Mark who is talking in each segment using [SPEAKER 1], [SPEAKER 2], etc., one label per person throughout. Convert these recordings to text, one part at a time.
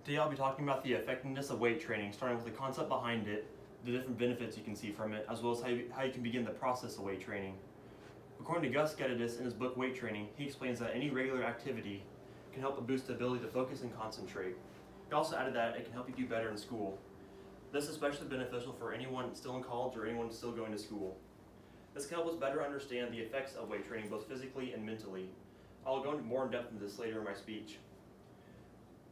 [SPEAKER 1] Today I'll be talking about the effectiveness of weight training, starting with the concept behind it, the different benefits you can see from it, as well as how you can begin the process of weight training. According to Gus Geddes in his book Weight Training, he explains that any regular activity can help boost the ability to focus and concentrate. He also added that it can help you do better in school. This is especially beneficial for anyone still in college or anyone still going to school. This can help us better understand the effects of weight training both physically and mentally. I'll go into more in depth into this later in my speech.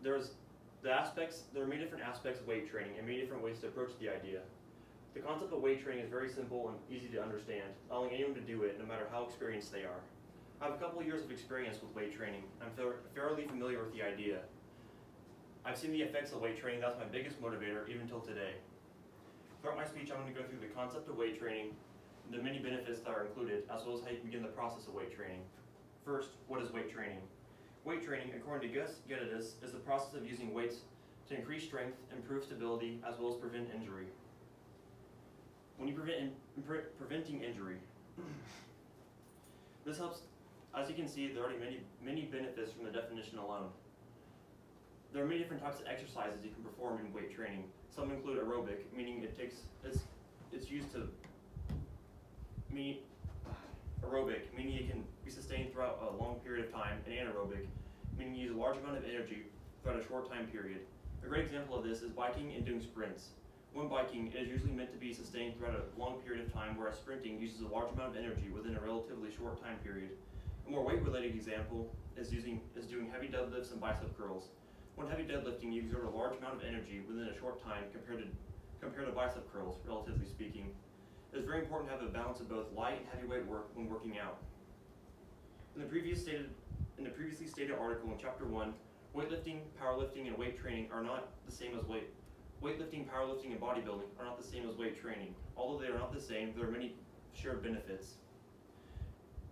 [SPEAKER 1] There are many different aspects of weight training and many different ways to approach the idea. The concept of weight training is very simple and easy to understand, allowing anyone to do it no matter how experienced they are. I have a couple of years of experience with weight training. I'm fairly familiar with the idea. I've seen the effects of weight training. That's my biggest motivator even till today. Throughout my speech, I'm going to go through the concept of weight training, the many benefits that are included, as well as how you can begin the process of weight training. First, what is weight training? Weight training, according to Gus Geddes, is the process of using weights to increase strength, improve stability, as well as prevent injury. When you preventing injury, this helps. As you can see, there are already many benefits from the definition alone. There are many different types of exercises you can perform in weight training. Some include aerobic, meaning it's used to aerobic, meaning it can be sustained throughout a long period of time, and anaerobic, meaning you use a large amount of energy throughout a short time period. A great example of this is biking and doing sprints. When biking, it is usually meant to be sustained throughout a long period of time, whereas sprinting uses a large amount of energy within a relatively short time period. A more weight-related example is doing heavy deadlifts and bicep curls. When heavy deadlifting, you exert a large amount of energy within a short time compared to bicep curls, relatively speaking. It is very important to have a balance of both light and heavyweight work when working out. In the previously stated article in Chapter 1, weightlifting, powerlifting, and weight training are not the same as weightlifting, powerlifting, and bodybuilding are not the same as weight training. Although they are not the same, there are many shared benefits.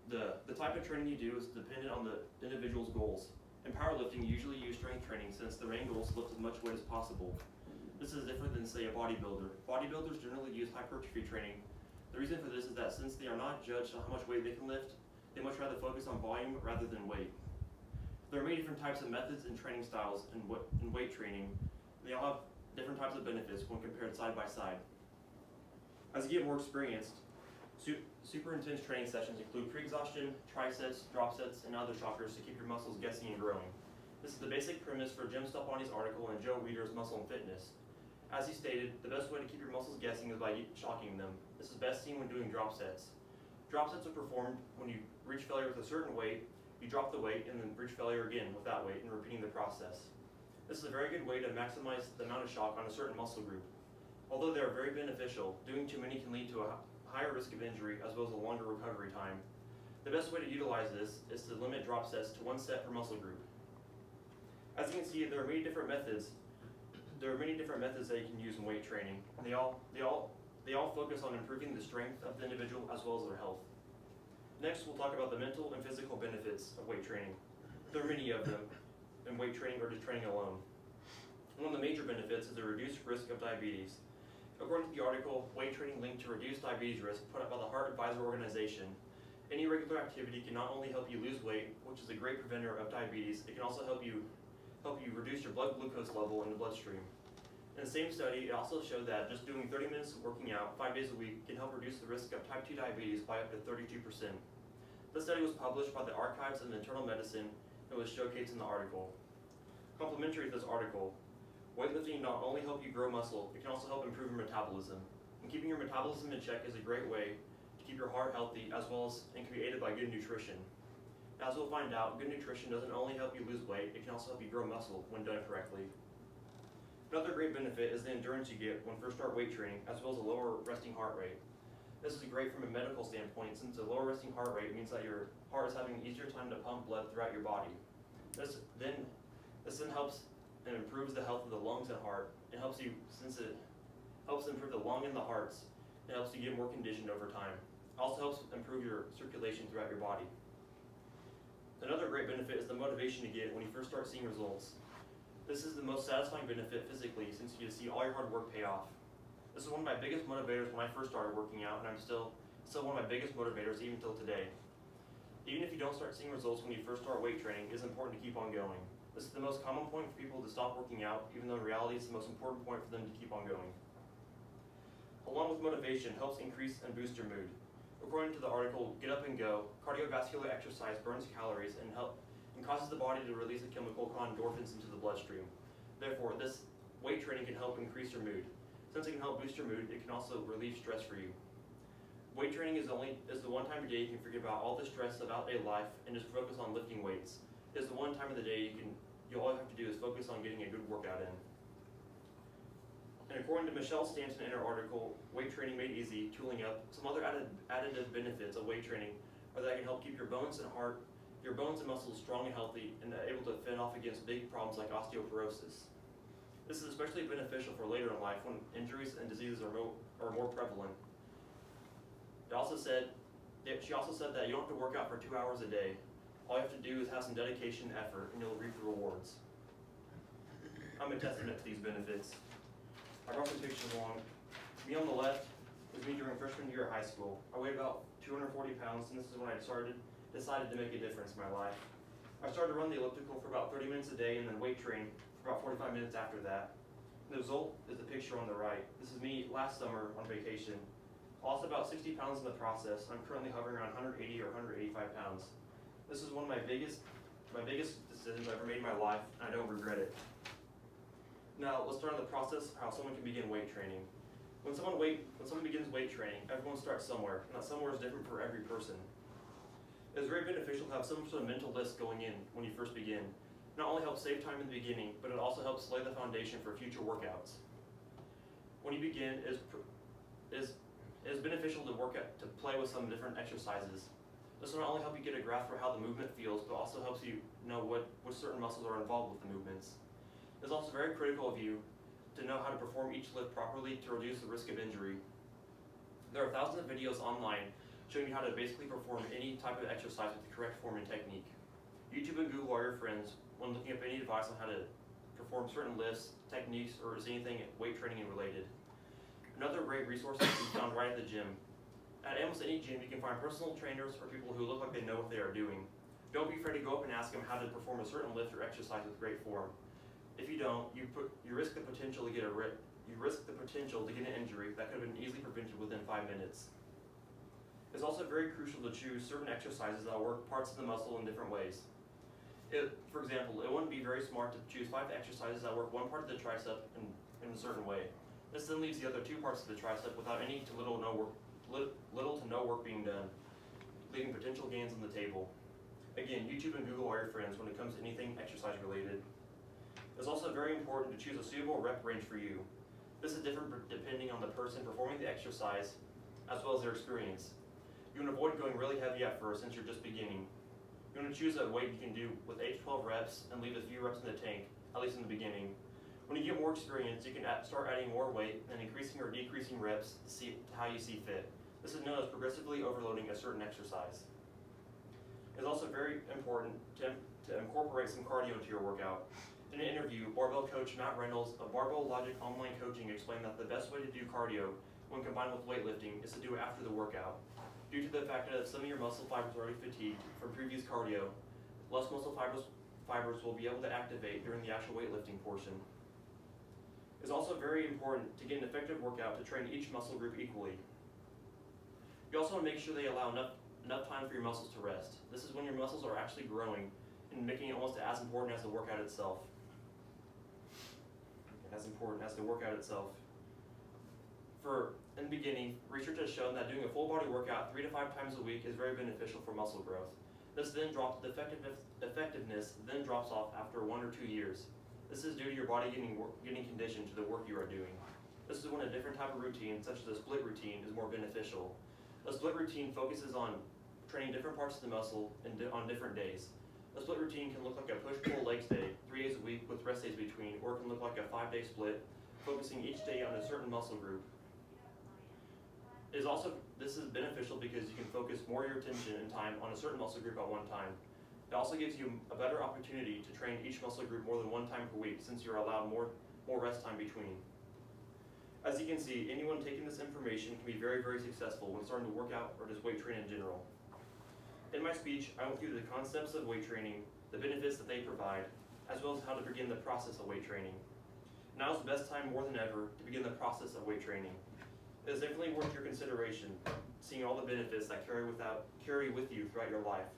[SPEAKER 1] The type of training you do is dependent on the individual's goals. In powerlifting, you usually use strength training since the main goal is to lift as much weight as possible. This is different than, say, a bodybuilder. Bodybuilders generally use hypertrophy training. The reason for this is that since they are not judged on how much weight they can lift, they much rather focus on volume rather than weight. There are many different types of methods and training styles in weight training. They all have different types of benefits when compared side by side. As you get more experienced, super intense training sessions include pre-exhaustion, triceps, drop sets, and other shockers to keep your muscles guessing and growing. This is the basic premise for Jim Stoppani's article in Joe Weider's Muscle and Fitness. As he stated, the best way to keep your muscles guessing is by shocking them. This is best seen when doing drop sets. Drop sets are performed when you reach failure with a certain weight, you drop the weight, and then reach failure again with that weight, and repeating the process. This is a very good way to maximize the amount of shock on a certain muscle group. Although they are very beneficial, doing too many can lead to a higher risk of injury as well as a longer recovery time. The best way to utilize this is to limit drop sets to one set per muscle group. As you can see, there are many different methods. There are many different methods that you can use in weight training. They all focus on improving the strength of the individual as well as their health. Next, we'll talk about the mental and physical benefits of weight training. There are many of them in weight training or just training alone. One of the major benefits is the reduced risk of diabetes. According to the article, Weight Training Linked to Reduced Diabetes Risk put up by the Heart Advisor Organization, any regular activity can not only help you lose weight, which is a great preventer of diabetes, it can also help you reduce your blood glucose level in the bloodstream. In the same study, it also showed that just doing 30 minutes of working out 5 days a week can help reduce the risk of type 2 diabetes by up to 32%. This study was published by the Archives of Internal Medicine and was showcased in the article. Complementary to this article, weightlifting not only help you grow muscle, it can also help improve your metabolism. And keeping your metabolism in check is a great way to keep your heart healthy as well as and can be aided by good nutrition. As we'll find out, good nutrition doesn't only help you lose weight, it can also help you grow muscle when done correctly. Another great benefit is the endurance you get when first start weight training, as well as a lower resting heart rate. This is great from a medical standpoint since a lower resting heart rate means that your heart is having an easier time to pump blood throughout your body. This then helps and improves the health of the lungs and heart. It helps you, since it helps improve the lung and the hearts, it helps you get more conditioned over time. It also helps improve your circulation throughout your body. Another great benefit is the motivation you get when you first start seeing results. This is the most satisfying benefit physically since you get to see all your hard work pay off. This is one of my biggest motivators when I first started working out, and I'm still one of my biggest motivators even till today. Even if you don't start seeing results when you first start weight training, it is important to keep on going. This is the most common point for people to stop working out, even though in reality it's the most important point for them to keep on going. Along with motivation, helps increase and boost your mood. According to the article Get Up and Go, cardiovascular exercise burns calories and causes the body to release a chemical called endorphins into the bloodstream. Therefore, this weight training can help increase your mood. Since it can help boost your mood, it can also relieve stress for you. Weight training is the one time a day you can forget about all the stress about a life and just focus on lifting weights. It's the one time of the day all you have to do is focus on getting a good workout in. And according to Michelle Stanton in her article, Weight Training Made Easy, Tooling Up, some other additive benefits of weight training are that it can help keep your bones and muscles strong and healthy and able to fend off against big problems like osteoporosis. This is especially beneficial for later in life when injuries and diseases are more prevalent. She also said that you don't have to work out for 2 hours a day. All you have to do is have some dedication and effort, and you'll reap the rewards. I'm a testament to these benefits. I brought some pictures along. Me on the left was me during freshman year of high school. I weighed about 240 pounds, and this is when I decided to make a difference in my life. I started to run the elliptical for about 30 minutes a day and then weight train for about 45 minutes after that. The result is the picture on the right. This is me last summer on vacation. I lost about 60 pounds in the process. I'm currently hovering around 180 or 185 pounds. This is one of my biggest decisions I've ever made in my life, and I don't regret it. Now, let's start on the process of how someone can begin weight training. When someone begins weight training, everyone starts somewhere, and that somewhere is different for every person. It is very beneficial to have some sort of mental list going in when you first begin. It not only helps save time in the beginning, but it also helps lay the foundation for future workouts. When you begin, it is beneficial to play with some different exercises. This will not only help you get a grasp for how the movement feels, but also helps you know what certain muscles are involved with the movements. It's also very critical of you to know how to perform each lift properly to reduce the risk of injury. There are thousands of videos online showing you how to basically perform any type of exercise with the correct form and technique. YouTube and Google are your friends when looking up any advice on how to perform certain lifts, techniques, or is anything weight training related. Another great resource can be found right at the gym. At almost any gym, you can find personal trainers or people who look like they know what they are doing. Don't be afraid to go up and ask them how to perform a certain lift or exercise with great form. If you don't, you risk the potential to get an injury that could have been easily prevented within 5 minutes. It's also very crucial to choose certain exercises that will work parts of the muscle in different ways. For example, it wouldn't be very smart to choose 5 exercises that work one part of the tricep in a certain way. This then leaves the other 2 parts of the tricep without any to little to no work being done, leaving potential gains on the table. Again, YouTube and Google are your friends when it comes to anything exercise related. It's also very important to choose a suitable rep range for you. This is different depending on the person performing the exercise as well as their experience. You want to avoid going really heavy at first since you're just beginning. You want to choose a weight you can do with 8 to 12 reps and leave a few reps in the tank, at least in the beginning. When you get more experience, you can start adding more weight and increasing or decreasing reps to how you see fit. This is known as progressively overloading a certain exercise. It's also very important to incorporate some cardio into your workout. In an interview, barbell coach Matt Reynolds of Barbell Logic Online Coaching explained that the best way to do cardio when combined with weightlifting is to do it after the workout. Due to the fact that some of your muscle fibers are already fatigued from previous cardio, less muscle fibers will be able to activate during the actual weightlifting portion. It's also very important to get an effective workout to train each muscle group equally. You also want to make sure they allow enough time for your muscles to rest. This is when your muscles are actually growing and making it almost as important as the workout itself. In the beginning, research has shown that doing a full body workout 3 to 5 times a week is very beneficial for muscle growth. The effectiveness then drops off after 1 or 2 years. This is due to your body getting conditioned to the work you are doing. This is when a different type of routine, such as a split routine, is more beneficial. A split routine focuses on training different parts of the muscle on different days. A split routine can look like a push-pull legs day, 3 days a week with rest days between, or it can look like a 5-day split, focusing each day on a certain muscle group. This is beneficial because you can focus more of your attention and time on a certain muscle group at one time. It also gives you a better opportunity to train each muscle group more than 1 time per week since you're allowed more rest time between. As you can see, anyone taking this information can be very, very successful when starting to work out or just weight train in general. In my speech, I went through the concepts of weight training, the benefits that they provide, as well as how to begin the process of weight training. Now is the best time more than ever to begin the process of weight training. It is definitely worth your consideration, seeing all the benefits that carry with you throughout your life.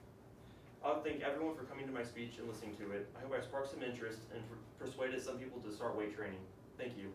[SPEAKER 1] I would thank everyone for coming to my speech and listening to it. I hope I sparked some interest and persuaded some people to start weight training. Thank you.